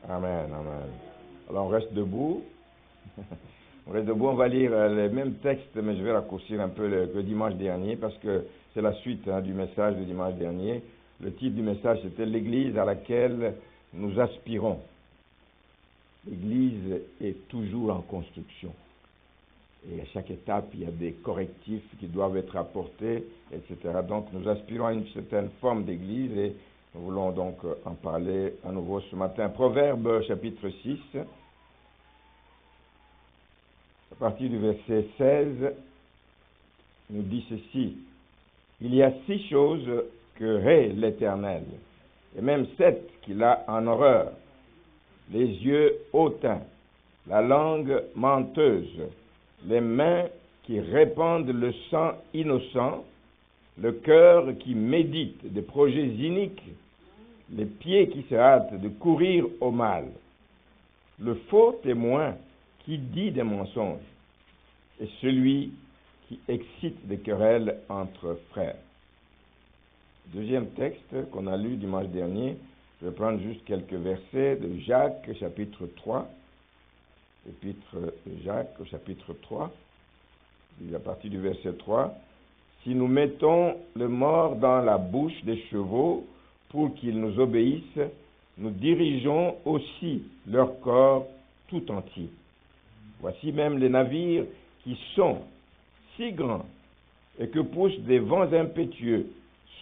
Amen, amen. Alors on reste debout. On reste debout, on va lire les mêmes textes, mais je vais raccourcir un peu le dimanche dernier parce que c'est la suite du message du dimanche dernier. Le titre du message, c'était l'Église à laquelle nous aspirons. L'Église est toujours en construction. Et à chaque étape, il y a des correctifs qui doivent être apportés, etc. Donc, nous aspirons à une certaine forme d'Église et nous voulons donc en parler à nouveau ce matin. Proverbe chapitre 6, à partir du verset 16, nous dit ceci. Il y a 6 choses que hait l'Éternel, et même 7 qu'il a en horreur. Les yeux hautains, la langue menteuse, les mains qui répandent le sang innocent, le cœur qui médite des projets iniques, les pieds qui se hâtent de courir au mal, le faux témoin qui dit des mensonges, et celui qui excite des querelles entre frères. Deuxième texte qu'on a lu dimanche dernier, je vais prendre juste quelques versets de Jacques, chapitre 3. Épître de Jacques, chapitre 3, à partir du verset 3. Si nous mettons le mort dans la bouche des chevaux pour qu'ils nous obéissent, nous dirigeons aussi leur corps tout entier. Voici même les navires qui sont si grands et que poussent des vents impétueux,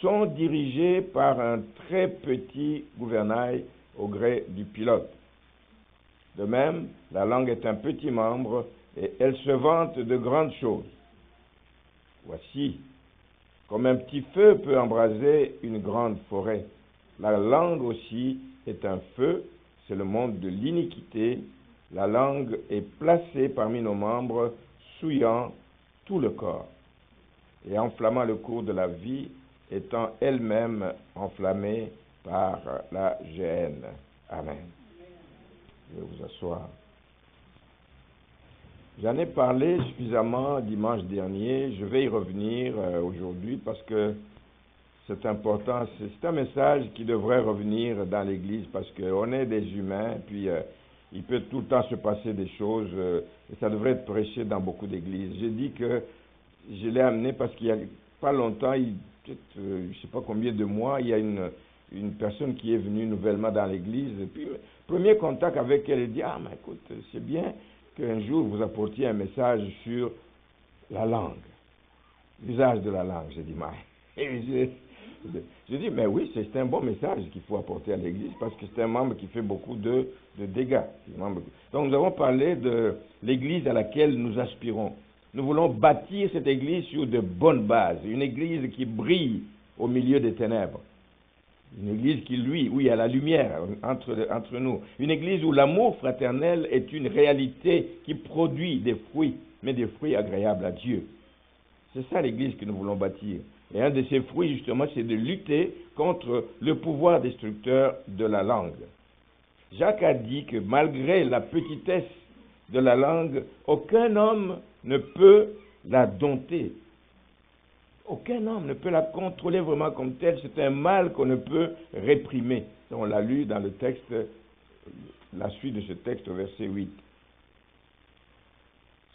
sont dirigés par un très petit gouvernail au gré du pilote. De même, la langue est un petit membre et elle se vante de grandes choses. Voici, comme un petit feu peut embraser une grande forêt, la langue aussi est un feu, c'est le monde de l'iniquité. La langue est placée parmi nos membres, souillant tout le corps et enflammant le cours de la vie, étant elle-même enflammée par la géhenne. Amen. Je vais vous asseoir. J'en ai parlé suffisamment dimanche dernier. Je vais y revenir aujourd'hui parce que c'est important. C'est un message qui devrait revenir dans l'Église parce qu'on est des humains, puis il peut tout le temps se passer des choses et ça devrait être prêché dans beaucoup d'églises. J'ai dit que je l'ai amené parce qu'il n'y a pas longtemps, peut-être je ne sais pas combien de mois, il y a une personne qui est venue nouvellement dans l'église. Et puis, premier contact avec elle, elle dit, ah, mais écoute, c'est bien qu'un jour vous apportiez un message sur la langue, l'usage de la langue. J'ai dit, mais je dis, mais oui, c'est un bon message qu'il faut apporter à l'église parce que c'est un membre qui fait beaucoup de dégâts. Donc, nous avons parlé de l'église à laquelle nous aspirons. Nous voulons bâtir cette église sur de bonnes bases, une église qui brille au milieu des ténèbres. Une église où il y a la lumière entre nous. Une église où l'amour fraternel est une réalité qui produit des fruits, mais des fruits agréables à Dieu. C'est ça l'église que nous voulons bâtir. Et un de ces fruits, justement, c'est de lutter contre le pouvoir destructeur de la langue. Jacques a dit que malgré la petitesse de la langue, aucun homme ne peut la dompter. Aucun homme ne peut la contrôler vraiment comme telle. C'est un mal qu'on ne peut réprimer. On l'a lu dans le texte, la suite de ce texte au verset 8.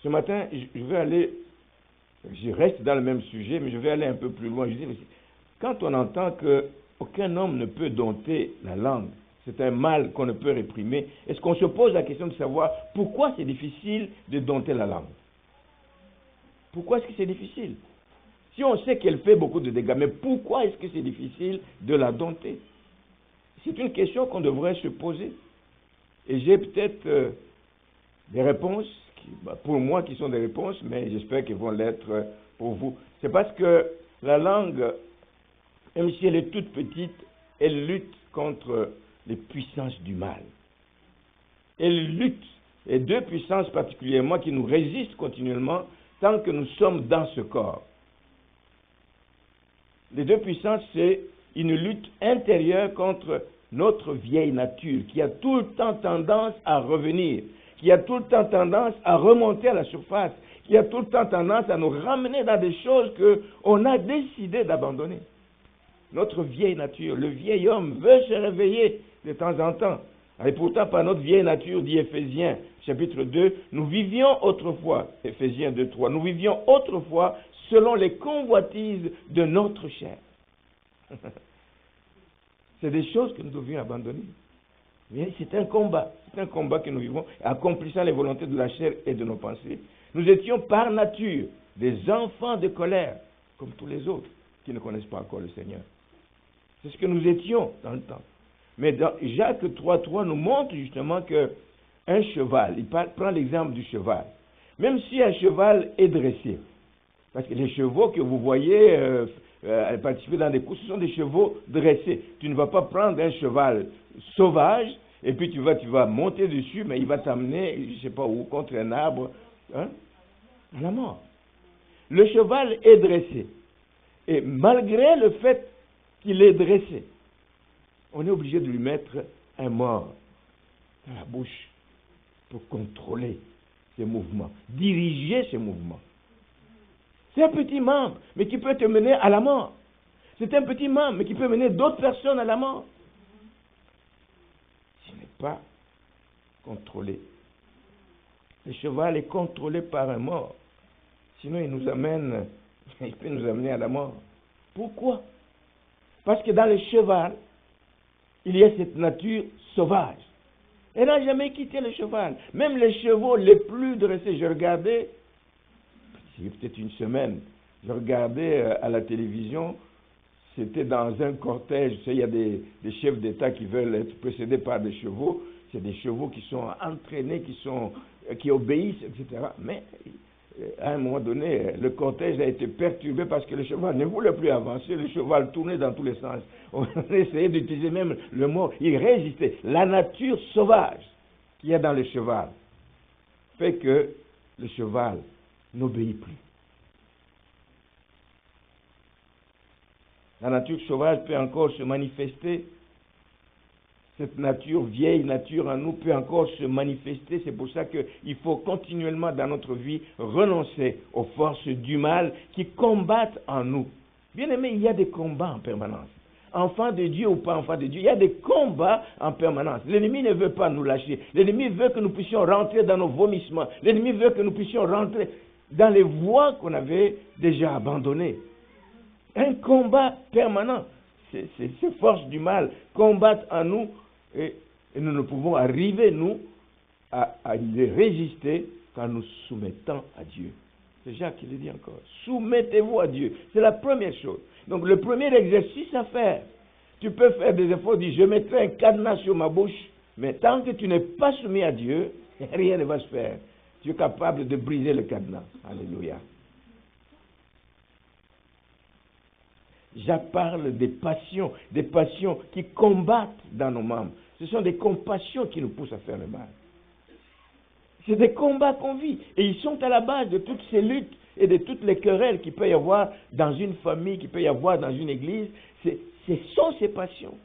Ce matin, je reste dans le même sujet, mais je vais aller un peu plus loin. Je dis, quand on entend qu'aucun homme ne peut dompter la langue, c'est un mal qu'on ne peut réprimer, est-ce qu'on se pose la question de savoir pourquoi c'est difficile de dompter la langue? Pourquoi est-ce que c'est difficile? Si on sait qu'elle fait beaucoup de dégâts, mais pourquoi est-ce que c'est difficile de la dompter? C'est une question qu'on devrait se poser. Et j'ai peut-être des réponses, pour moi qui sont des réponses, mais j'espère qu'elles vont l'être pour vous. C'est parce que la langue, même si elle est toute petite, elle lutte contre les puissances du mal. Elle lutte, et deux puissances particulièrement qui nous résistent continuellement tant que nous sommes dans ce corps. Les deux puissances, c'est une lutte intérieure contre notre vieille nature, qui a tout le temps tendance à revenir, qui a tout le temps tendance à remonter à la surface, qui a tout le temps tendance à nous ramener dans des choses qu'on a décidé d'abandonner. Notre vieille nature, le vieil homme veut se réveiller de temps en temps. Et pourtant, par notre vieille nature, dit Éphésiens, chapitre 2, nous vivions autrefois, Éphésiens 2, 3, nous vivions autrefois selon les convoitises de notre chair. C'est des choses que nous devions abandonner. Mais c'est un combat que nous vivons, accomplissant les volontés de la chair et de nos pensées. Nous étions par nature des enfants de colère, comme tous les autres qui ne connaissent pas encore le Seigneur. C'est ce que nous étions dans le temps. Mais dans Jacques 3.3 nous montre justement qu'un cheval, il prend l'exemple du cheval, même si un cheval est dressé, parce que les chevaux que vous voyez participer dans des courses, ce sont des chevaux dressés. Tu ne vas pas prendre un cheval sauvage et puis tu vas monter dessus, mais il va t'amener, je ne sais pas où, contre un arbre, à la mort. Le cheval est dressé. Et malgré le fait qu'il est dressé, on est obligé de lui mettre un mors dans la bouche pour contrôler ses mouvements, diriger ses mouvements. C'est un petit membre, mais qui peut te mener à la mort. C'est un petit membre, mais qui peut mener d'autres personnes à la mort. S'il n'est pas contrôlé. Le cheval est contrôlé par un mort. Sinon, il peut nous amener à la mort. Pourquoi? Parce que dans le cheval, il y a cette nature sauvage. Elle n'a jamais quitté le cheval. Même les chevaux les plus dressés, je regardais, il y a peut-être une semaine, je regardais à la télévision, c'était dans un cortège, il y a des chefs d'État qui veulent être précédés par des chevaux, c'est des chevaux qui sont entraînés, qui obéissent, etc. Mais à un moment donné, le cortège a été perturbé parce que le cheval ne voulait plus avancer, le cheval tournait dans tous les sens. On essayait d'utiliser même le mot, il résistait. La nature sauvage qu'il y a dans le cheval fait que le cheval n'obéit plus. La nature sauvage peut encore se manifester. Cette nature, vieille nature en nous peut encore se manifester. C'est pour ça qu'il faut continuellement dans notre vie renoncer aux forces du mal qui combattent en nous. Bien aimé, il y a des combats en permanence. Enfant de Dieu ou pas enfant de Dieu, il y a des combats en permanence. L'ennemi ne veut pas nous lâcher. L'ennemi veut que nous puissions rentrer dans nos vomissements. L'ennemi veut que nous puissions rentrer dans les voies qu'on avait déjà abandonnées. Un combat permanent. Ces forces du mal combattent en nous et nous ne pouvons arriver, nous, à les résister quand nous soumettons à Dieu. C'est Jacques qui le dit encore. Soumettez-vous à Dieu. C'est la première chose. Donc le premier exercice à faire, tu peux faire des efforts, dire je mettrai un cadenas sur ma bouche, mais tant que tu n'es pas soumis à Dieu, rien ne va se faire. Tu es capable de briser le cadenas. Alléluia. Jacques parle des passions qui combattent dans nos membres. Ce sont des compassions qui nous poussent à faire le mal. C'est des combats qu'on vit. Et ils sont à la base de toutes ces luttes et de toutes les querelles qu'il peut y avoir dans une famille, qu'il peut y avoir dans une église. Ce sont ces passions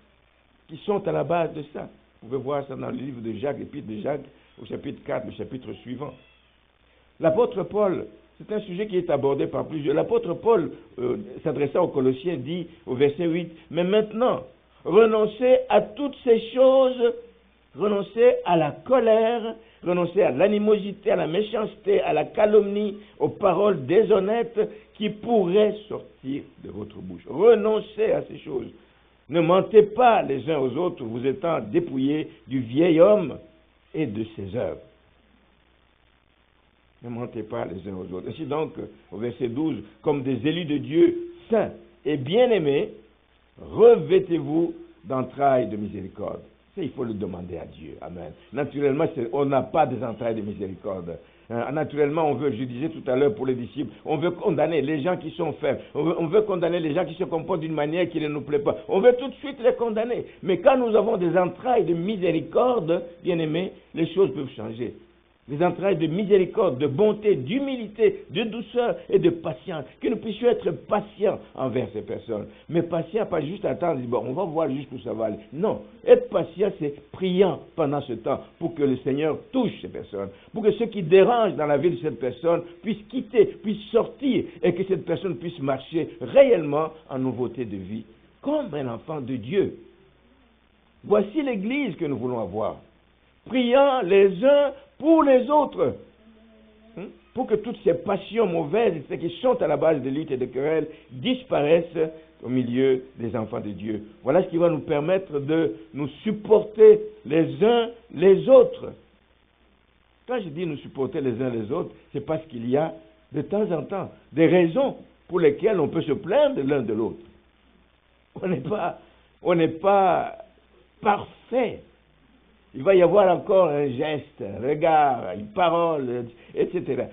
qui sont à la base de ça. Vous pouvez voir ça dans le livre de Jacques, l'épître de Jacques, au chapitre 4, le chapitre suivant. L'apôtre Paul, c'est un sujet qui est abordé par plusieurs. L'apôtre Paul, s'adressant aux Colossiens, dit au verset 8, « Mais maintenant, renoncez à toutes ces choses, renoncez à la colère, renoncez à l'animosité, à la méchanceté, à la calomnie, aux paroles déshonnêtes qui pourraient sortir de votre bouche. Renoncez à ces choses. Ne mentez pas les uns aux autres, vous étant dépouillés du vieil homme et de ses œuvres. » Ne mentez pas les uns aux autres. Ainsi donc, au verset 12, comme des élus de Dieu saints et bien-aimés, revêtez-vous d'entrailles de miséricorde. Ça, il faut le demander à Dieu. Amen. Naturellement, on n'a pas des entrailles de miséricorde. Naturellement, on veut, je disais tout à l'heure pour les disciples, on veut condamner les gens qui sont faibles. On veut condamner les gens qui se comportent d'une manière qui ne nous plaît pas. On veut tout de suite les condamner. Mais quand nous avons des entrailles de miséricorde, bien-aimés, les choses peuvent changer. Des entrailles de miséricorde, de bonté, d'humilité, de douceur et de patience. Que nous puissions être patients envers ces personnes. Mais patients, pas juste attendre, bon, on va voir jusqu'où ça va aller. Non, être patient, c'est priant pendant ce temps pour que le Seigneur touche ces personnes. Pour que ce qui dérange dans la vie de cette personne puisse quitter, puisse sortir et que cette personne puisse marcher réellement en nouveauté de vie. Comme un enfant de Dieu. Voici l'Église que nous voulons avoir. Priant les uns pour les autres. Pour que toutes ces passions mauvaises, celles qui sont à la base de luttes et de querelles, disparaissent au milieu des enfants de Dieu. Voilà ce qui va nous permettre de nous supporter les uns les autres. Quand je dis nous supporter les uns les autres, c'est parce qu'il y a de temps en temps des raisons pour lesquelles on peut se plaindre l'un de l'autre. On n'est pas parfait. Il va y avoir encore un geste, un regard, une parole, etc.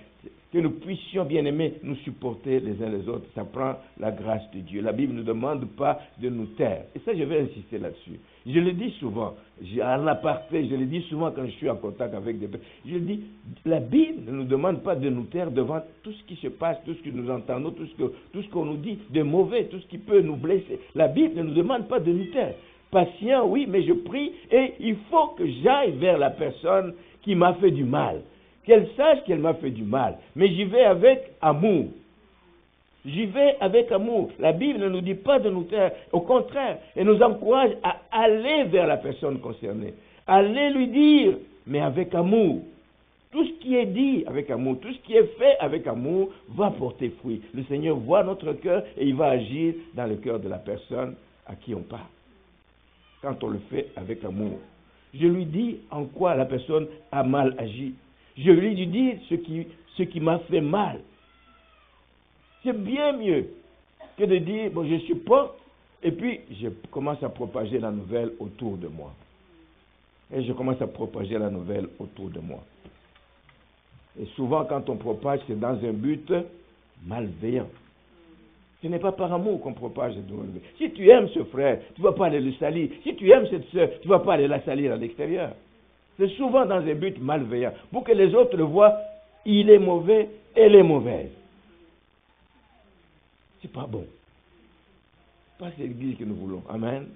Que nous puissions, bien aimés, nous supporter les uns les autres. Ça prend la grâce de Dieu. La Bible ne nous demande pas de nous taire. Et ça, je vais insister là-dessus. Je le dis souvent, en aparté, je le dis souvent quand je suis en contact avec des personnes. Je le dis, la Bible ne nous demande pas de nous taire devant tout ce qui se passe, tout ce que nous entendons, tout ce qu'on nous dit de mauvais, tout ce qui peut nous blesser. La Bible ne nous demande pas de nous taire. Patient, oui, mais je prie et il faut que j'aille vers la personne qui m'a fait du mal. Qu'elle sache qu'elle m'a fait du mal. Mais j'y vais avec amour. J'y vais avec amour. La Bible ne nous dit pas de nous taire. Au contraire, elle nous encourage à aller vers la personne concernée. Aller lui dire, mais avec amour. Tout ce qui est dit avec amour, tout ce qui est fait avec amour va porter fruit. Le Seigneur voit notre cœur et il va agir dans le cœur de la personne à qui on parle. Quand on le fait avec amour. Je lui dis en quoi la personne a mal agi. Je lui dis ce qui m'a fait mal. C'est bien mieux que de dire, bon, je supporte, et puis je commence à propager la nouvelle autour de moi. Et je commence à propager la nouvelle autour de moi. Et souvent, quand on propage, c'est dans un but malveillant. Ce n'est pas par amour qu'on propage. Si tu aimes ce frère, tu ne vas pas aller le salir. Si tu aimes cette soeur, tu ne vas pas aller la salir à l'extérieur. C'est souvent dans un but malveillant. Pour que les autres le voient, il est mauvais, elle est mauvaise. C'est pas bon. C'est pas cette église que nous voulons. Amen.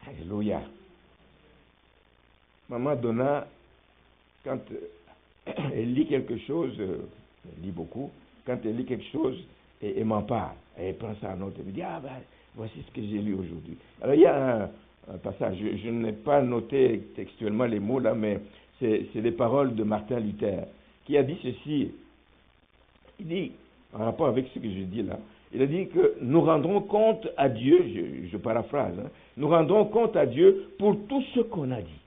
Alléluia. Maman Donna, quand elle lit quelque chose, elle lit beaucoup, quand elle lit quelque chose, et elle m'en parle. Elle prend ça en note. Elle me dit, voici ce que j'ai lu aujourd'hui. Alors il y a un passage, je n'ai pas noté textuellement les mots là, mais c'est les paroles de Martin Luther, qui a dit ceci. Il dit, en rapport avec ce que je dis là, il a dit que nous rendrons compte à Dieu, je paraphrase, nous rendrons compte à Dieu pour tout ce qu'on a dit.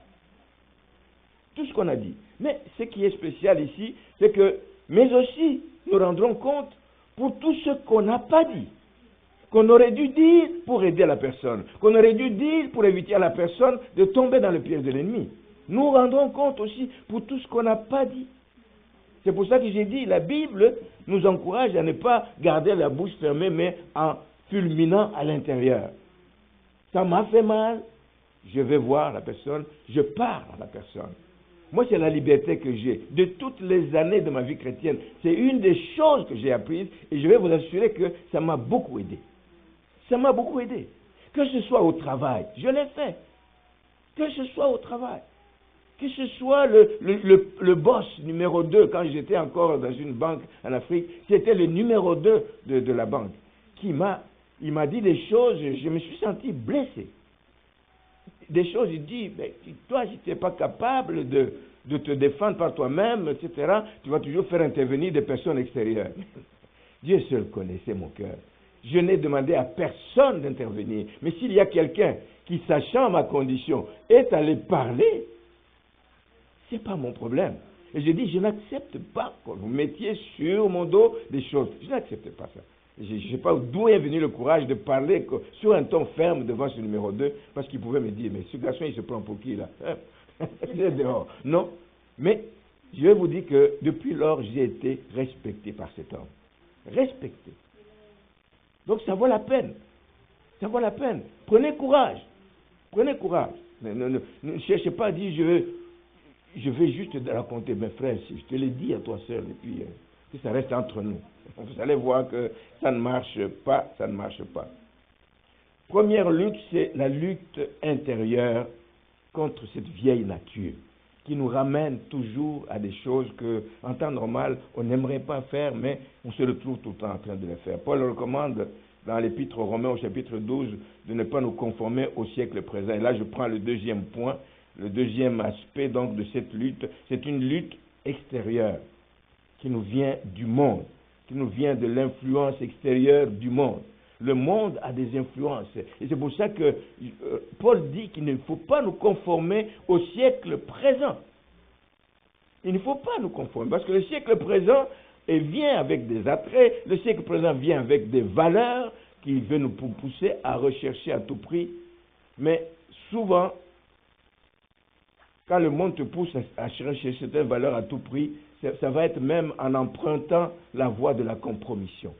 Tout ce qu'on a dit. Mais ce qui est spécial ici, c'est que, mais aussi, nous rendrons compte pour tout ce qu'on n'a pas dit. Qu'on aurait dû dire pour aider la personne. Qu'on aurait dû dire pour éviter à la personne de tomber dans le piège de l'ennemi. Nous rendrons compte aussi pour tout ce qu'on n'a pas dit. C'est pour ça que j'ai dit, la Bible nous encourage à ne pas garder la bouche fermée, mais en fulminant à l'intérieur. Ça m'a fait mal, je vais voir la personne, je parle à la personne. Moi, c'est la liberté que j'ai. De toutes les années de ma vie chrétienne, c'est une des choses que j'ai apprises et je vais vous assurer que ça m'a beaucoup aidé. Ça m'a beaucoup aidé. Que ce soit au travail, je l'ai fait. Que ce soit au travail. Que ce soit le boss numéro 2, quand j'étais encore dans une banque en Afrique, c'était le numéro 2 de la banque, il m'a dit des choses, je me suis senti blessé. Des choses, il dit, toi, si tu n'es pas capable de te défendre par toi-même, etc., tu vas toujours faire intervenir des personnes extérieures. Dieu seul connaissait mon cœur. Je n'ai demandé à personne d'intervenir. Mais s'il y a quelqu'un qui, sachant ma condition, est allé parler, ce n'est pas mon problème. Et je dis, je n'accepte pas que vous mettiez sur mon dos des choses. Je n'accepte pas ça. Je ne sais pas d'où est venu le courage de parler sur un ton ferme devant ce numéro 2, parce qu'il pouvait me dire, mais ce garçon, il se prend pour qui, là? Il est dehors. Non. Mais je vais vous dire que depuis lors, j'ai été respecté par cet homme. Respecté. Donc ça vaut la peine. Ça vaut la peine. Prenez courage. Prenez courage. Ne cherchez pas à dire, je vais juste te raconter, mes frères, je te l'ai dit à toi seul, et puis que ça reste entre nous. Vous allez voir que ça ne marche pas, ça ne marche pas. Première lutte, c'est la lutte intérieure contre cette vieille nature qui nous ramène toujours à des choses que, en temps normal, on n'aimerait pas faire, mais on se retrouve tout le temps en train de les faire. Paul recommande dans l'épître aux Romains au chapitre 12, de ne pas nous conformer au siècle présent. Et là, je prends le deuxième point, le deuxième aspect donc de cette lutte. C'est une lutte extérieure qui nous vient du monde, qui nous vient de l'influence extérieure du monde. Le monde a des influences. Et c'est pour ça que Paul dit qu'il ne faut pas nous conformer au siècle présent. Il ne faut pas nous conformer, parce que le siècle présent vient avec des attraits, le siècle présent vient avec des valeurs qui veulent nous pousser à rechercher à tout prix. Mais souvent, quand le monde te pousse à chercher certaines valeurs à tout prix, ça va être même en empruntant la voie de la compromission.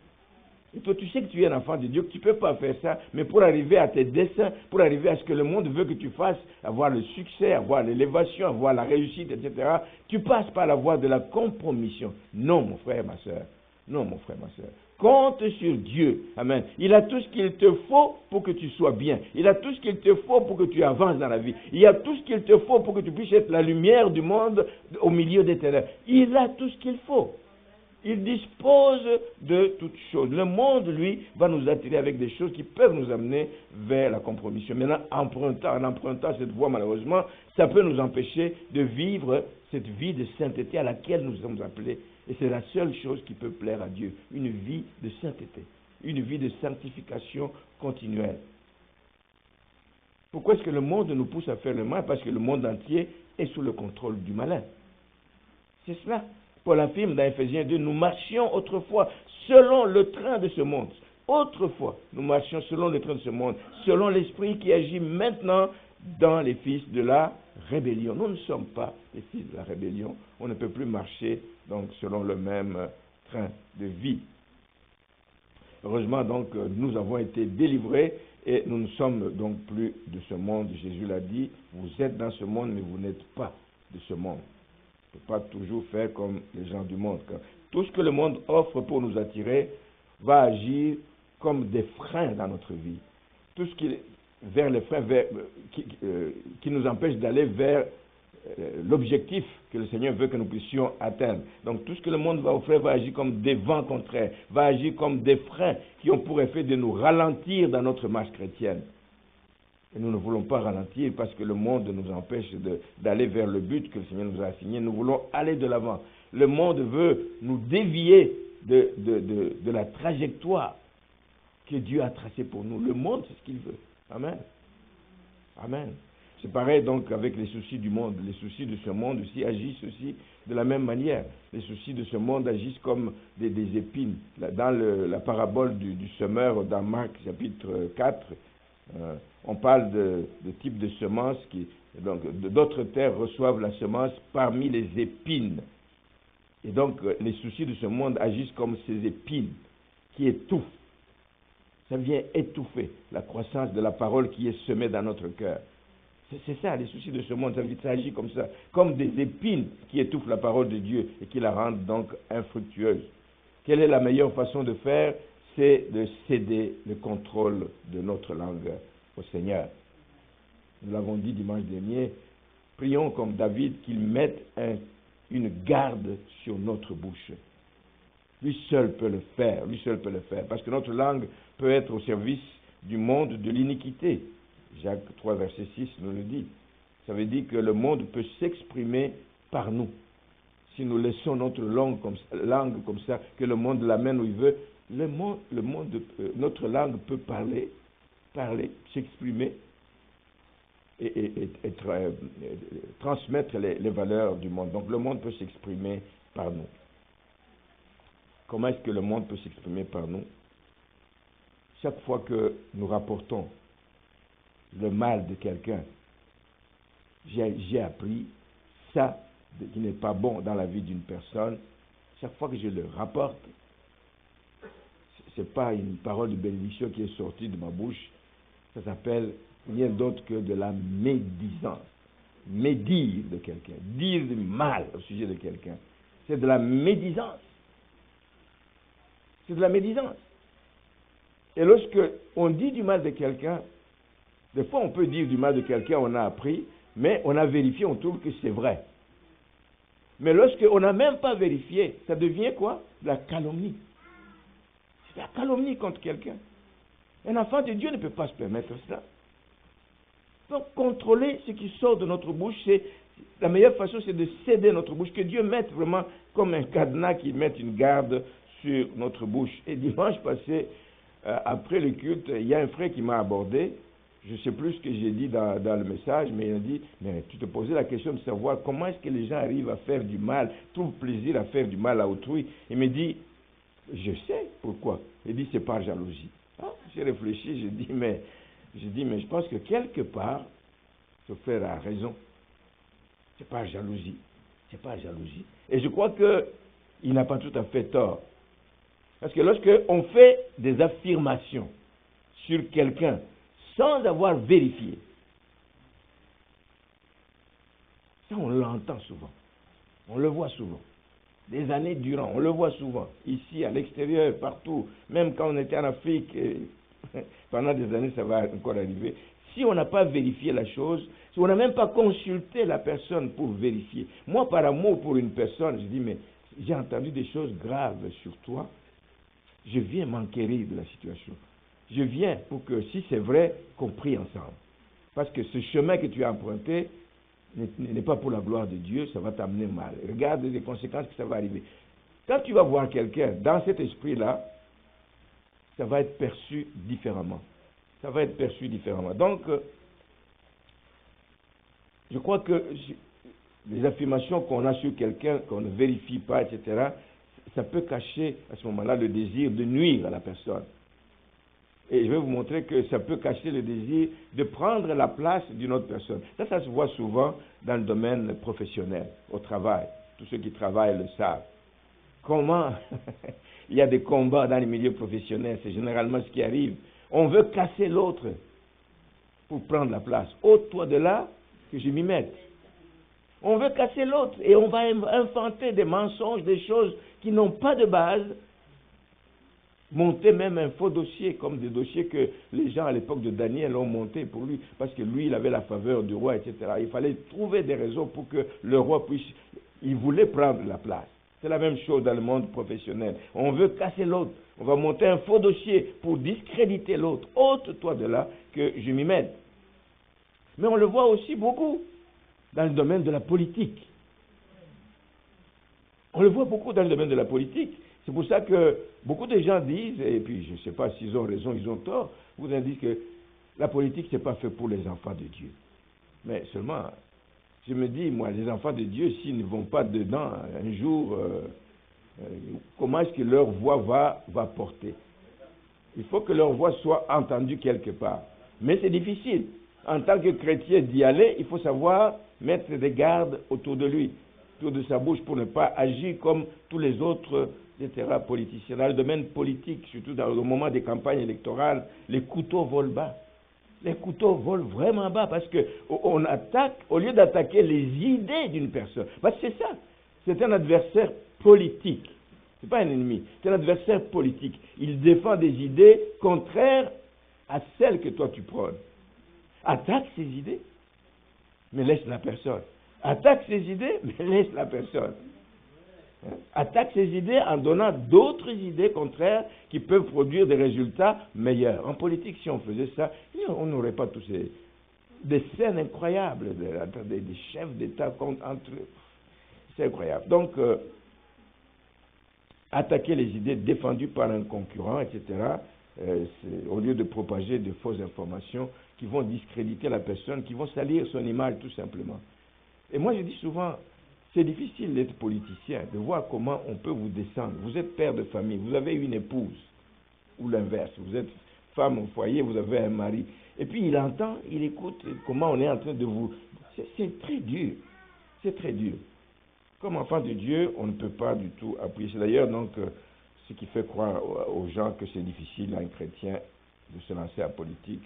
Et toi, tu sais que tu es un enfant de Dieu, que tu ne peux pas faire ça, mais pour arriver à tes desseins, pour arriver à ce que le monde veut que tu fasses, avoir le succès, avoir l'élévation, avoir la réussite, etc., tu passes par la voie de la compromission. Non, mon frère et ma soeur. Non, mon frère et ma soeur. Compte sur Dieu. Amen. Il a tout ce qu'il te faut pour que tu sois bien. Il a tout ce qu'il te faut pour que tu avances dans la vie. Il a tout ce qu'il te faut pour que tu puisses être la lumière du monde au milieu des ténèbres. Il a tout ce qu'il faut. Il dispose de toutes choses. Le monde, lui, va nous attirer avec des choses qui peuvent nous amener vers la compromission. Maintenant, en empruntant cette voie, malheureusement, ça peut nous empêcher de vivre cette vie de sainteté à laquelle nous sommes appelés. Et c'est la seule chose qui peut plaire à Dieu. Une vie de sainteté. Une vie de sanctification continuelle. Pourquoi est-ce que le monde nous pousse à faire le mal? Parce que le monde entier est sous le contrôle du malin. C'est cela. Paul affirme dans Ephésiens 2, nous marchions autrefois selon le train de ce monde. Autrefois, nous marchions selon le train de ce monde, selon l'esprit qui agit maintenant dans les fils de la rébellion. Nous ne sommes pas les fils de la rébellion. On ne peut plus marcher donc selon le même train de vie. Heureusement donc, nous avons été délivrés et nous ne sommes donc plus de ce monde. Jésus l'a dit, vous êtes dans ce monde, mais vous n'êtes pas de ce monde. Il ne faut pas toujours faire comme les gens du monde. Tout ce que le monde offre pour nous attirer va agir comme des freins dans notre vie. Tout ce qui vers les freins qui nous empêche d'aller vers l'objectif que le Seigneur veut que nous puissions atteindre. Donc tout ce que le monde va offrir va agir comme des vents contraires, va agir comme des freins qui ont pour effet de nous ralentir dans notre marche chrétienne. Et nous ne voulons pas ralentir parce que le monde nous empêche d'aller vers le but que le Seigneur nous a assigné. Nous voulons aller de l'avant. Le monde veut nous dévier de la trajectoire que Dieu a tracée pour nous. Le monde, c'est ce qu'il veut. Amen. Amen. C'est pareil donc avec les soucis du monde. Les soucis de ce monde aussi agissent aussi de la même manière. Les soucis de ce monde agissent comme des épines. Dans la parabole du semeur dans Marc chapitre 4, on parle de type de semence donc d'autres terres reçoivent la semence parmi les épines. Et donc les soucis de ce monde agissent comme ces épines qui étouffent. Ça vient étouffer la croissance de la parole qui est semée dans notre cœur. C'est ça, les soucis de ce monde, ça agit comme ça, comme des épines qui étouffent la parole de Dieu et qui la rendent donc infructueuse. Quelle est la meilleure façon de faire? C'est de céder le contrôle de notre langue au Seigneur. Nous l'avons dit dimanche dernier, prions comme David qu'il mette une garde sur notre bouche. Lui seul peut le faire, parce que notre langue peut être au service du monde de l'iniquité. Jacques 3, verset 6 nous le dit. Ça veut dire que le monde peut s'exprimer par nous. Si nous laissons notre langue comme ça, que le monde l'amène où il veut, notre langue peut parler, s'exprimer et transmettre les valeurs du monde. Donc le monde peut s'exprimer par nous. Comment est-ce que le monde peut s'exprimer par nous? Chaque fois que nous rapportons le mal de quelqu'un, j'ai appris ça qui n'est pas bon dans la vie d'une personne. Chaque fois que je le rapporte, ce n'est pas une parole de bénédiction qui est sortie de ma bouche. Ça s'appelle rien d'autre que de la médisance. Médire de quelqu'un, dire du mal au sujet de quelqu'un. C'est de la médisance. C'est de la médisance. Et lorsque on dit du mal de quelqu'un, des fois on peut dire du mal de quelqu'un, on a appris, mais on a vérifié, on trouve que c'est vrai. Mais lorsqu'on n'a même pas vérifié, ça devient quoi? De la calomnie. C'est de la calomnie contre quelqu'un. Un enfant de Dieu ne peut pas se permettre cela. Donc, contrôler ce qui sort de notre bouche, la meilleure façon, c'est de céder notre bouche, que Dieu mette vraiment comme un cadenas, qu'il mette une garde sur notre bouche. Et dimanche passé, après le culte, il y a un frère qui m'a abordé. Je ne sais plus ce que j'ai dit dans le message, mais il a dit, mais tu te posais la question de savoir comment est-ce que les gens arrivent à faire du mal, trouvent plaisir à faire du mal à autrui. Il me dit, je sais pourquoi. Il dit, c'est par jalousie. Ah, j'ai réfléchi, j'ai dit, mais je pense que quelque part, ce frère a raison. C'est par jalousie. C'est par jalousie. Et je crois qu'il n'a pas tout à fait tort. Parce que lorsque on fait des affirmations sur quelqu'un sans avoir vérifié, ça on l'entend souvent. On le voit souvent. Des années durant, on le voit souvent. Ici, à l'extérieur, partout. Même quand on était en Afrique, pendant des années, ça va encore arriver. Si on n'a pas vérifié la chose, si on n'a même pas consulté la personne pour vérifier. Moi, par amour pour une personne, je dis, mais j'ai entendu des choses graves sur toi. Je viens m'enquérir de la situation. Je viens pour que, si c'est vrai, qu'on prie ensemble. Parce que ce chemin que tu as emprunté n'est pas pour la gloire de Dieu, ça va t'amener mal. Regarde les conséquences que ça va arriver. Quand tu vas voir quelqu'un dans cet esprit-là, ça va être perçu différemment. Ça va être perçu différemment. Donc, je crois que les affirmations qu'on a sur quelqu'un, qu'on ne vérifie pas, etc., ça peut cacher à ce moment-là le désir de nuire à la personne. Et je vais vous montrer que ça peut cacher le désir de prendre la place d'une autre personne. Ça se voit souvent dans le domaine professionnel, au travail. Tous ceux qui travaillent le savent. Comment il y a des combats dans les milieux professionnels, c'est généralement ce qui arrive. On veut casser l'autre pour prendre la place. Ôte-toi de là, que je m'y mette. On veut casser l'autre et on va inventer des mensonges, des choses qui n'ont pas de base. Monter même un faux dossier, comme des dossiers que les gens à l'époque de Daniel ont monté pour lui, parce que lui, il avait la faveur du roi, etc. Il fallait trouver des raisons pour que le roi puisse... Il voulait prendre la place. C'est la même chose dans le monde professionnel. On veut casser l'autre. On va monter un faux dossier pour discréditer l'autre. Ôte-toi de là, que je m'y mette. Mais on le voit aussi beaucoup dans le domaine de la politique. On le voit beaucoup dans le domaine de la politique. C'est pour ça que beaucoup de gens disent, et puis je ne sais pas s'ils ont raison, ils ont tort, vous disent que la politique, ce n'est pas fait pour les enfants de Dieu. Mais seulement, je me dis, moi, les enfants de Dieu, s'ils ne vont pas dedans, un jour, comment est-ce que leur voix va porter? Il faut que leur voix soit entendue quelque part. Mais c'est difficile. En tant que chrétien d'y aller, il faut savoir mettre des gardes autour de lui, autour de sa bouche, pour ne pas agir comme tous les autres, etc., politiciens. Dans le domaine politique, surtout dans le moment des campagnes électorales, les couteaux volent bas. Les couteaux volent vraiment bas parce qu'on attaque, au lieu d'attaquer les idées d'une personne. Parce que c'est ça. C'est un adversaire politique. Ce n'est pas un ennemi. C'est un adversaire politique. Il défend des idées contraires à celles que toi tu prônes. Attaque ces idées, mais laisse la personne. Attaque ces idées, mais laisse la personne. Attaque ces idées en donnant d'autres idées contraires qui peuvent produire des résultats meilleurs. En politique, si on faisait ça, on n'aurait pas tous des scènes incroyables, des chefs d'État entre eux. C'est incroyable. Donc, attaquer les idées défendues par un concurrent, etc., au lieu de propager de fausses informations qui vont discréditer la personne, qui vont salir son image tout simplement. Et moi, je dis souvent, c'est difficile d'être politicien, de voir comment on peut vous descendre. Vous êtes père de famille, vous avez une épouse, ou l'inverse. Vous êtes femme au foyer, vous avez un mari. Et puis il entend, il écoute comment on est en train de vous... C'est très dur. C'est très dur. Comme enfant de Dieu, on ne peut pas du tout appuyer. C'est d'ailleurs donc ce qui fait croire aux gens que c'est difficile à un chrétien de se lancer en politique.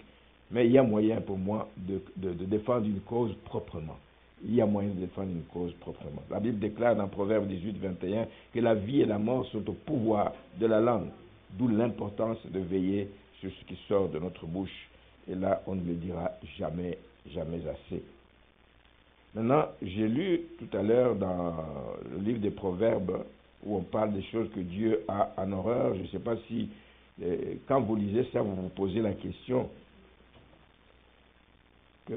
Mais il y a moyen pour moi de défendre une cause proprement. Il y a moyen de défendre une cause proprement. La Bible déclare dans Proverbe 18, 21 que la vie et la mort sont au pouvoir de la langue, d'où l'importance de veiller sur ce qui sort de notre bouche. Et là, on ne le dira jamais, jamais assez. Maintenant, j'ai lu tout à l'heure dans le livre des Proverbes où on parle des choses que Dieu a en horreur. Je ne sais pas si quand vous lisez ça, vous vous posez la question. Que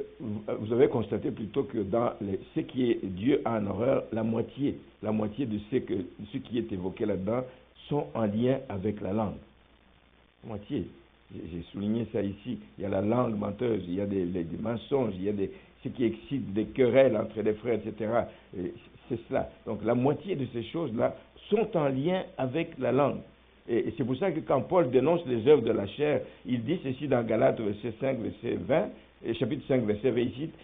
vous avez constaté plutôt que dans ce qui est Dieu a en horreur, la moitié de ce qui est évoqué là-dedans sont en lien avec la langue. La moitié. J'ai souligné ça ici. Il y a la langue menteuse, il y a des mensonges, il y a ce qui excite des querelles entre les frères, etc. C'est cela. Donc la moitié de ces choses-là sont en lien avec la langue. Et c'est pour ça que quand Paul dénonce les œuvres de la chair, il dit ceci dans Galates, verset 5, verset 20, et chapitre 5, verset 20,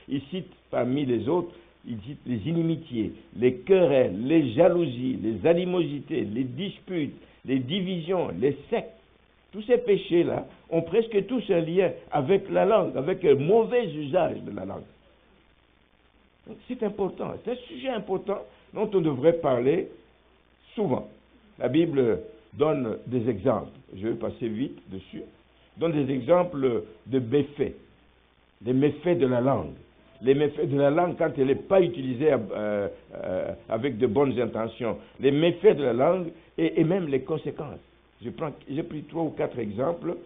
il cite parmi les autres, il cite les inimitiés, les querelles, les jalousies, les animosités, les disputes, les divisions, les sectes. Tous ces péchés-là ont presque tous un lien avec la langue, avec un mauvais usage de la langue. C'est important, c'est un sujet important dont on devrait parler souvent. La Bible donne des exemples, je vais passer vite dessus, donne des exemples de méfaits, les méfaits de la langue. Les méfaits de la langue quand elle n'est pas utilisée avec de bonnes intentions. Les méfaits de la langue et même les conséquences. J'ai pris 3 ou 4 exemples,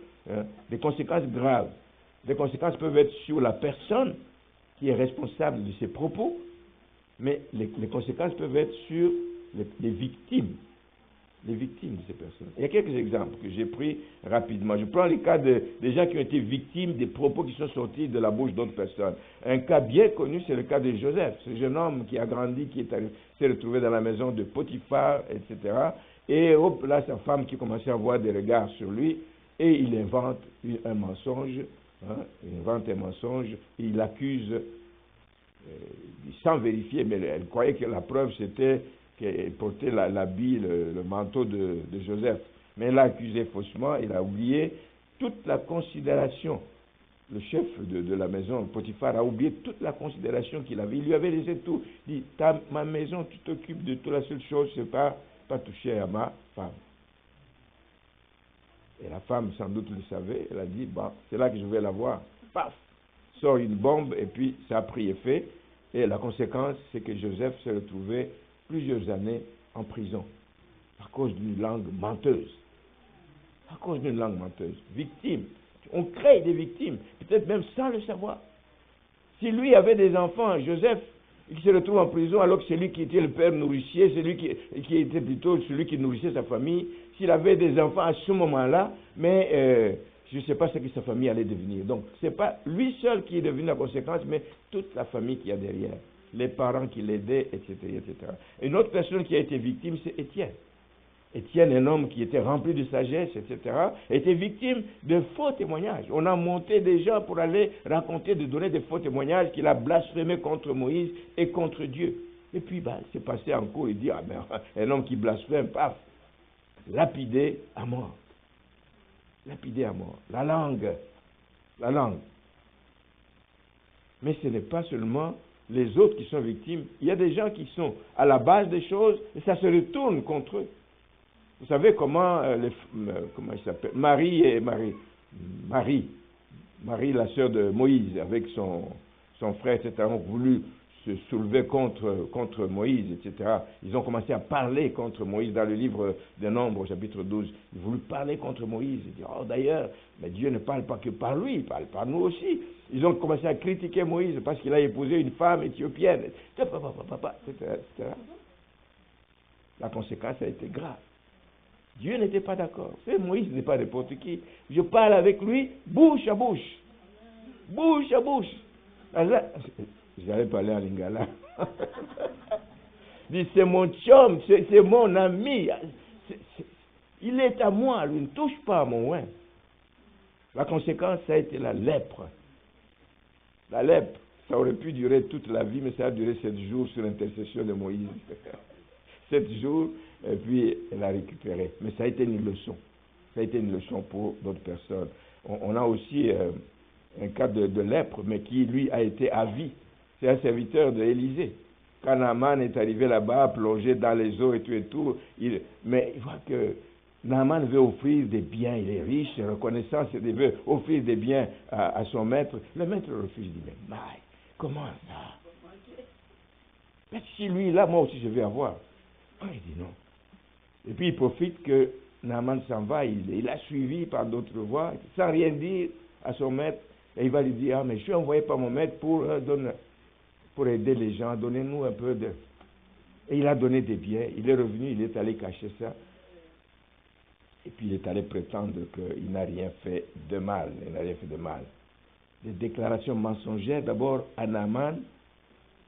des conséquences graves. Les conséquences peuvent être sur la personne qui est responsable de ses propos, mais les conséquences peuvent être sur les victimes. Les victimes de ces personnes. Il y a quelques exemples que j'ai pris rapidement. Je prends les cas des gens qui ont été victimes des propos qui sont sortis de la bouche d'autres personnes. Un cas bien connu, c'est le cas de Joseph, ce jeune homme qui a grandi, qui s'est retrouvé dans la maison de Potiphar, etc. Et hop, là, sa femme qui commençait à avoir des regards sur lui, et il invente un mensonge, et il l'accuse sans vérifier, mais elle croyait que la preuve c'était qu'elle portait l'habit, le manteau de Joseph. Mais elle l'a accusé faussement, il a oublié toute la considération. Le chef de la maison, Potiphar, a oublié toute la considération qu'il avait. Il lui avait laissé tout. Il dit, ma maison, tu t'occupes de tout, la seule chose, c'est pas toucher à ma femme. Et la femme, sans doute, le savait. Elle a dit, c'est là que je vais la voir. Paf! Sort une bombe, et puis ça a pris effet. Et la conséquence, c'est que Joseph s'est retrouvé plusieurs années en prison à cause d'une langue menteuse. À cause d'une langue menteuse. Victime. On crée des victimes, peut-être même sans le savoir. Si lui avait des enfants, Joseph, il se retrouve en prison alors que c'est lui qui était le père nourricier, c'est lui qui était plutôt celui qui nourrissait sa famille. S'il avait des enfants à ce moment-là, mais je ne sais pas ce que sa famille allait devenir. Donc, ce n'est pas lui seul qui est devenu la conséquence, mais toute la famille qui y a derrière. Les parents qui l'aidaient, etc., etc. Une autre personne qui a été victime, c'est Étienne. Étienne, un homme qui était rempli de sagesse, etc., était victime de faux témoignages. On a monté des gens pour aller raconter, de donner des faux témoignages qu'il a blasphémé contre Moïse et contre Dieu. Et puis, c'est passé en cours, il dit, un homme qui blasphème, paf, lapidé à mort. Lapidé à mort. La langue. Mais ce n'est pas seulement les autres qui sont victimes. Il y a des gens qui sont à la base des choses et ça se retourne contre eux. Vous savez comment il s'appelle, Marie, la sœur de Moïse, avec son frère, etc., ont voulu se soulever contre Moïse, etc. Ils ont commencé à parler contre Moïse dans le livre des Nombres, au chapitre 12. Ils ont voulu parler contre Moïse. Ils disent, d'ailleurs, mais Dieu ne parle pas que par lui, il parle par nous aussi. Ils ont commencé à critiquer Moïse parce qu'il a épousé une femme éthiopienne, etc. La conséquence a été grave. Dieu n'était pas d'accord. Moïse n'est pas n'importe qui. Je parle avec lui bouche à bouche. Bouche à bouche. J'allais parler en lingala. Il dit, c'est mon chum, c'est mon ami. Il est à moi, lui ne touche pas à mon oin. La conséquence, ça a été la lèpre. La lèpre, ça aurait pu durer toute la vie, mais ça a duré 7 jours sur l'intercession de Moïse. 7 jours, et puis elle a récupéré. Mais ça a été une leçon. Ça a été une leçon pour d'autres personnes. On a aussi un cas de lèpre, mais qui, lui, a été à vie. C'est un serviteur de Élysée. Quand Naaman est arrivé là-bas, plongé dans les eaux et tout, mais il voit que Naaman veut offrir des biens, il est riche, reconnaissant, il veut offrir des biens à son maître. Le maître refuse, il dit, mais comment ça? Mais si lui, là, moi aussi je vais avoir. Il dit non. Et puis il profite que Naaman s'en va, il a suivi par d'autres voies, sans rien dire à son maître. Et il va lui dire, ah, mais je suis envoyé par mon maître pour aider les gens, donnez-nous un peu de... Et il a donné des biens, il est revenu, il est allé cacher ça. Et puis il est allé prétendre qu'il n'a rien fait de mal, il n'a rien fait de mal. Des déclarations mensongères, d'abord à Naaman,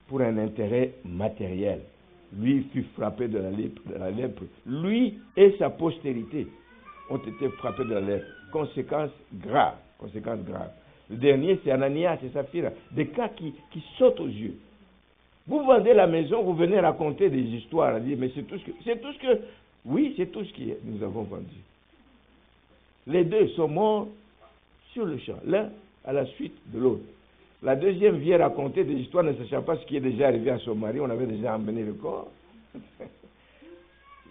pour un intérêt matériel. Lui fut frappé de la lèpre. Lui et sa postérité ont été frappés de la lèpre. Conséquences graves. Le dernier, c'est Ananias et Saphira. Des cas qui sautent aux yeux. Vous vendez la maison, vous venez raconter des histoires, à dire, mais c'est tout ce que, oui, c'est tout ce que nous avons vendu. Les deux sont morts sur le champ, l'un à la suite de l'autre. La deuxième vient raconter des histoires, ne sachant pas ce qui est déjà arrivé à son mari, on avait déjà emmené le corps.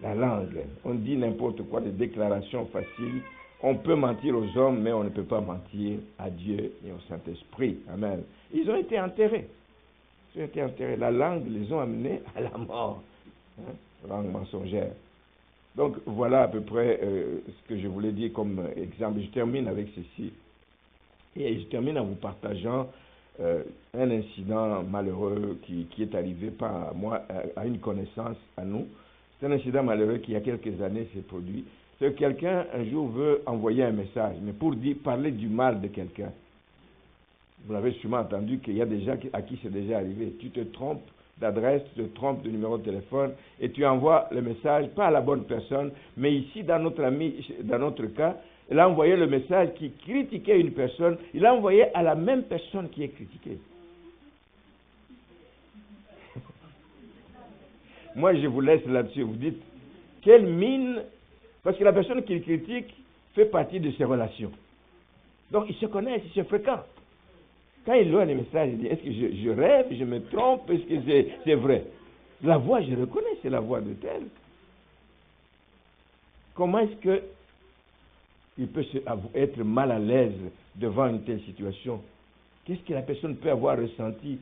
La langue, on dit n'importe quoi, des déclarations faciles. On peut mentir aux hommes, mais on ne peut pas mentir à Dieu et au Saint-Esprit. Amen. Ils ont été enterrés. La langue les ont amenés à la mort. Langue mensongère. Donc voilà à peu près ce que je voulais dire comme exemple. Je termine avec ceci. Et je termine en vous partageant un incident malheureux qui est arrivé pas à moi, à une connaissance à nous. C'est un incident malheureux qui il y a quelques années s'est produit. C'est que quelqu'un un jour veut envoyer un message, mais pour parler du mal de quelqu'un. Vous l'avez sûrement entendu qu'il y a des gens à qui c'est déjà arrivé. Tu te trompes d'adresse, tu te trompes de numéro de téléphone et tu envoies le message, pas à la bonne personne, mais ici, dans notre cas, il a envoyé le message qui critiquait une personne, il l'a envoyé à la même personne qui est critiquée. Moi, je vous laisse là-dessus. Vous dites, quelle mine, parce que la personne qui critique fait partie de ses relations. Donc, ils se connaissent, ils se fréquentent. Quand il voit les messages, il dit, est-ce que je rêve, je me trompe, est-ce que c'est vrai? La voix, je reconnais, c'est la voix de tel. Comment est-ce qu'il peut être mal à l'aise devant une telle situation? Qu'est-ce que la personne peut avoir ressenti?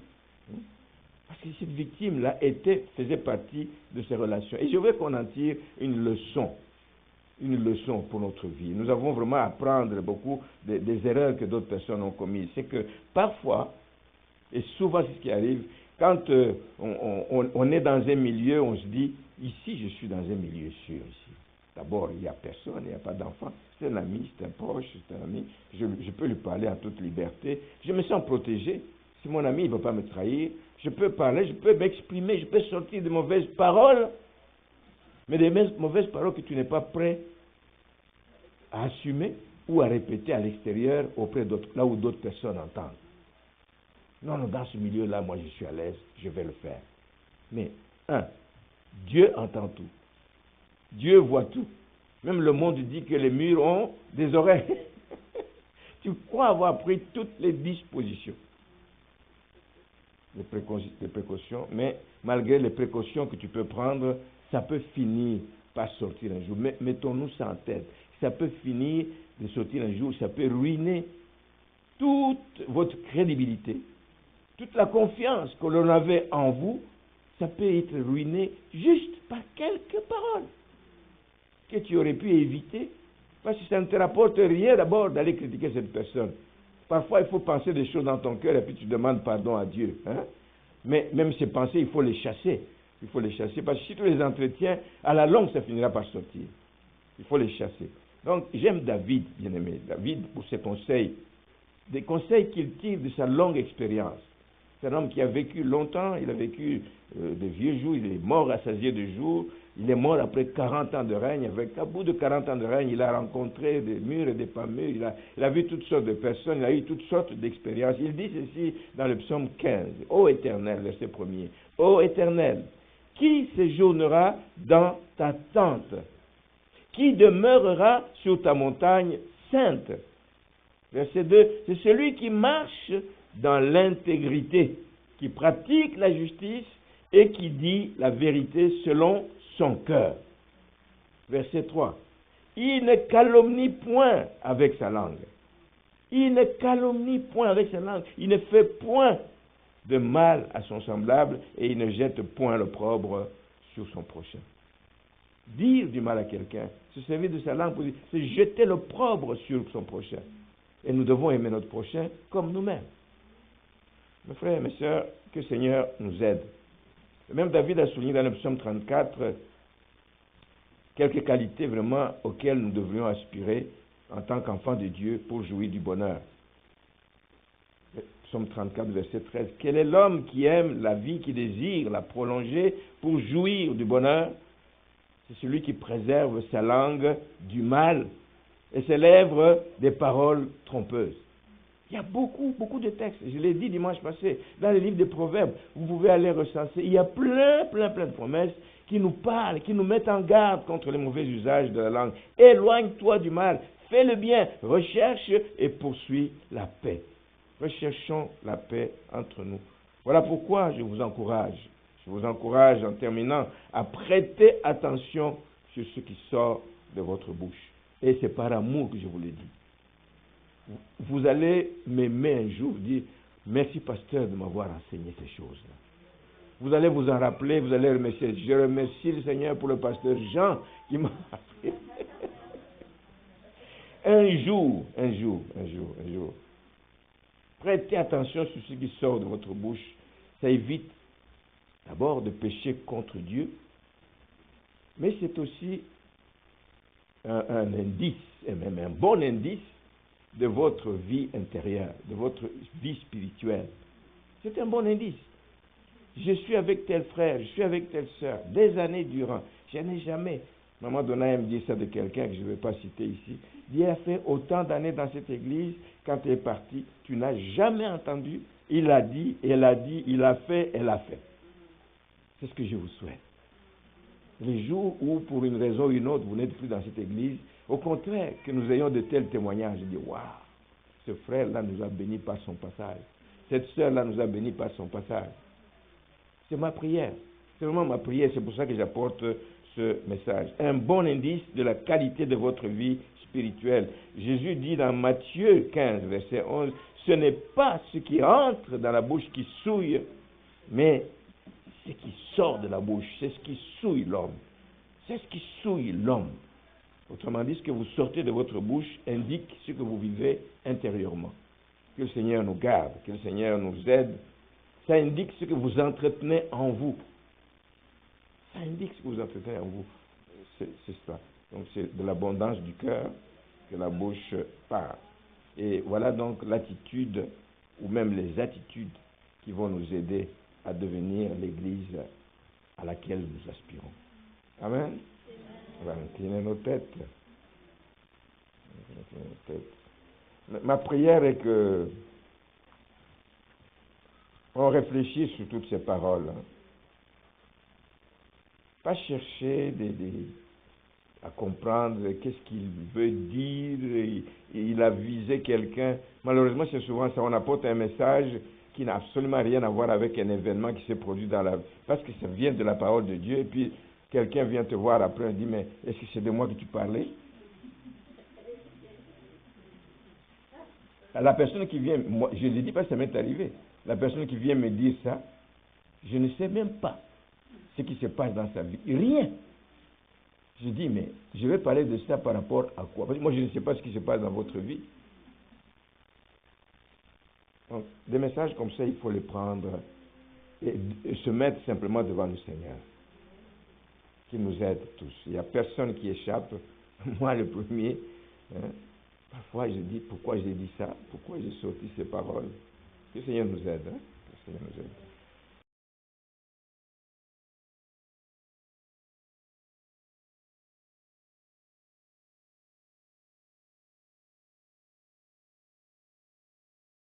Parce que cette victime-là faisait partie de ses relations. Et je veux qu'on en tire une leçon pour notre vie. Nous avons vraiment à apprendre beaucoup des erreurs que d'autres personnes ont commises. C'est que parfois, et souvent c'est ce qui arrive, quand on est dans un milieu, on se dit, ici je suis dans un milieu sûr, ici. D'abord, il n'y a personne, il n'y a pas d'enfant, c'est un ami, c'est un proche, c'est un ami, je peux lui parler en toute liberté, je me sens protégé. Si mon ami ne va pas me trahir, je peux parler, je peux m'exprimer, je peux sortir de mauvaises paroles, mais des mauvaises paroles que tu n'es pas prêt à assumer ou à répéter à l'extérieur auprès d'autres, là où d'autres personnes entendent. Non, dans ce milieu-là, moi je suis à l'aise, je vais le faire. Mais, Dieu entend tout. Dieu voit tout. Même le monde dit que les murs ont des oreilles. Tu crois avoir pris toutes les dispositions. Les précautions, mais malgré les précautions que tu peux prendre, ça peut finir par sortir un jour. Mettons-nous ça en tête. Ça peut finir de sortir un jour, ça peut ruiner toute votre crédibilité, toute la confiance que l'on avait en vous, ça peut être ruiné juste par quelques paroles que tu aurais pu éviter, parce que ça ne te rapporte rien d'abord d'aller critiquer cette personne. Parfois, il faut penser des choses dans ton cœur et puis tu demandes pardon à Dieu. Mais même ces pensées, il faut les chasser. Il faut les chasser parce que si tu les entretiens, à la longue, ça finira par sortir. Il faut les chasser. Donc, j'aime David, bien-aimé. David, pour ses conseils. Des conseils qu'il tire de sa longue expérience. C'est un homme qui a vécu longtemps. Il a vécu de vieux jours. Il est mort rassasié de jours. Il est mort après 40 ans de règne. À bout de 40 ans de règne, il a rencontré des mûrs et des pas mûrs. Il a vu toutes sortes de personnes. Il a eu toutes sortes d'expériences. Il dit ceci dans le psaume 15. Ô Éternel, verset 1er. Ô Éternel, qui séjournera dans ta tente? Qui demeurera sur ta montagne sainte? Verset 2. C'est celui qui marche dans l'intégrité, qui pratique la justice et qui dit la vérité selon son cœur. Verset 3. Il ne calomnie point avec sa langue. Il ne calomnie point avec sa langue. Il ne fait point de mal à son semblable et il ne jette point l'opprobre sur son prochain. dire du mal à quelqu'un, se servir de sa langue pour dire, c'est jeter l'opprobre sur son prochain. Et nous devons aimer notre prochain comme nous-mêmes. Mes frères et mes sœurs, que le Seigneur nous aide. Et même David a souligné dans le psaume 34 quelques qualités vraiment auxquelles nous devrions aspirer en tant qu'enfants de Dieu pour jouir du bonheur. Psaume 34, verset 13. Quel est l'homme qui aime la vie, qui désire la prolonger pour jouir du bonheur? C'est celui qui préserve sa langue du mal et ses lèvres des paroles trompeuses. Il y a beaucoup de textes. Je l'ai dit dimanche passé, dans les livres des Proverbes, vous pouvez aller recenser. Il y a plein de promesses qui nous parlent, qui nous mettent en garde contre les mauvais usages de la langue. Éloigne-toi du mal, fais le bien, recherche et poursuis la paix. Recherchons la paix entre nous. Voilà pourquoi je vous encourage en terminant à prêter attention sur ce qui sort de votre bouche. Et c'est par amour que je vous le dis. Vous allez m'aimer un jour, dire merci pasteur de m'avoir enseigné ces choses-là. Vous allez vous en rappeler, vous allez remercier. Je remercie le Seigneur pour le pasteur Jean qui m'a appris. Un jour. Prêtez attention sur ce qui sort de votre bouche. Ça évite d'abord de pécher contre Dieu, mais c'est aussi un indice, et même un bon indice de votre vie intérieure, de votre vie spirituelle. C'est un bon indice. Je suis avec tel frère, je suis avec telle sœur, des années durant. Je n'ai jamais. Maman Donna me dit ça de quelqu'un que je ne vais pas citer ici. Il a fait autant d'années dans cette église, quand elle est partie, tu n'as jamais entendu. Il a dit, elle a dit, il a fait, elle a fait. C'est ce que je vous souhaite. Les jours où, pour une raison ou une autre, vous n'êtes plus dans cette église, au contraire, que nous ayons de tels témoignages. Je dis, waouh, ce frère-là nous a bénis par son passage. Cette sœur-là nous a bénis par son passage. C'est ma prière. C'est vraiment ma prière. C'est pour ça que j'apporte ce message. Un bon indice de la qualité de votre vie spirituelle. Jésus dit dans Matthieu 15, verset 11, ce n'est pas ce qui entre dans la bouche qui souille, mais ce qui sort de la bouche. C'est ce qui souille l'homme. C'est ce qui souille l'homme. Autrement dit, ce que vous sortez de votre bouche indique ce que vous vivez intérieurement. Que le Seigneur nous garde, que le Seigneur nous aide. Ça indique ce que vous entretenez en vous. Ça indique ce que vous entretenez en vous. C'est ça. Donc c'est de l'abondance du cœur que la bouche parle. Et voilà donc l'attitude, ou même les attitudes qui vont nous aider à devenir l'Église à laquelle nous aspirons. Amen. On va incliner nos têtes. Ma prière est que on réfléchisse sur toutes ces paroles. Pas chercher à comprendre qu'est-ce qu'il veut dire. Il a visé quelqu'un. Malheureusement, c'est souvent ça. On apporte un message qui n'a absolument rien à voir avec un événement qui s'est produit dans la vie. Parce que ça vient de la parole de Dieu. Et puis, quelqu'un vient te voir après et dit, mais est-ce que c'est de moi que tu parlais? La personne qui vient, moi, je ne le dis pas, ça m'est arrivé. La personne qui vient me dire ça, je ne sais même pas ce qui se passe dans sa vie. Rien. Je dis, mais je vais parler de ça par rapport à quoi? Parce que moi, je ne sais pas ce qui se passe dans votre vie. Donc, des messages comme ça, il faut les prendre et se mettre simplement devant le Seigneur, qui nous aide tous. Il n'y a personne qui échappe. Moi, le premier. Parfois, je dis, pourquoi j'ai dit ça? Pourquoi j'ai sorti ces paroles? Que le Seigneur nous aide. Que le Seigneur nous aide.